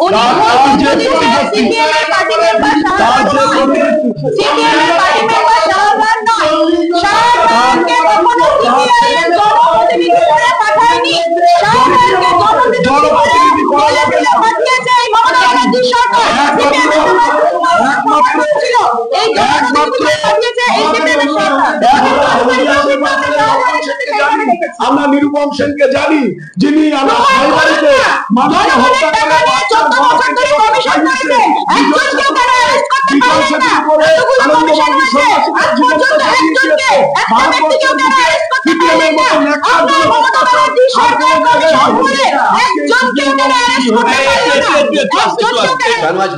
উনি সিপিএম এর party member শাহবান নয়। শাহবানকে কখনো সিপিআইএম জনপ্রতিনিধি করে পাঠায়নি। শাহবানকে জনপ্রতিনিধি করে পাঠিয়েছে এই মমতা ব্যানার্জি সরকার। এই জনপ্রতিনিধি পাঠিয়েছে এই সিপিএম এর সরকার। আমরা নিরুপম সেনকে জানি, যিনি আমার বাড়িতে মানুষকে হত্যা করে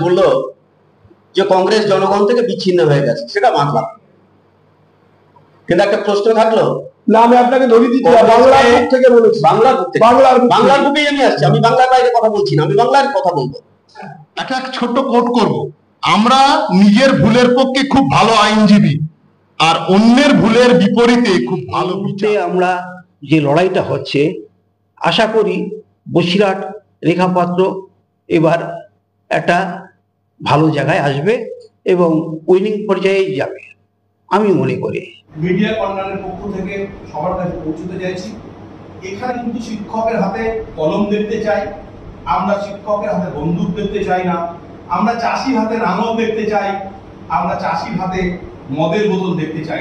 বললো যে কংগ্রেস জনগণ থেকে বিচ্ছিন্ন হয়ে গেছে, সেটা মানলাম, কিন্তু একটা প্রশ্ন থাকলো না। আমি আপনাকে ধরিয়ে দিচ্ছি, বাংলার বুক থেকে বলেছি, বাংলার বুকেই আমি আসছি। আমি বাংলার বাইরে কথা বলছি না, আমি বাংলার কথা বলবো। একটা ছোট্ট কোট করব, আমরা নিজের ভুলের পক্ষে খুব ভালো আইনজীবী, আর অন্যের ভুলের বিপরীতে খুব ভালো বিচার। আমরা যে লড়াইটা হচ্ছে, আশা করি বসিরহাট রেখাপাত্র এবার একটা ভালো জায়গায় আসবে এবং উইনিং পর্যায়ে যাবে আমি মনে করি। মিডিয়া কর্নারের পক্ষ থেকে সবার কাছে পৌঁছতে চাইছি, এখানে কিন্তু শিক্ষকের হাতে কলম দেখতে চাই, আমরা শিক্ষকের হাতে বন্দুক দেখতে চাই না, আমরা চাষির হাতে লাঙল দেখতে চাই, আমরা চাষির হাতে মদের বোতল দেখতে চাই।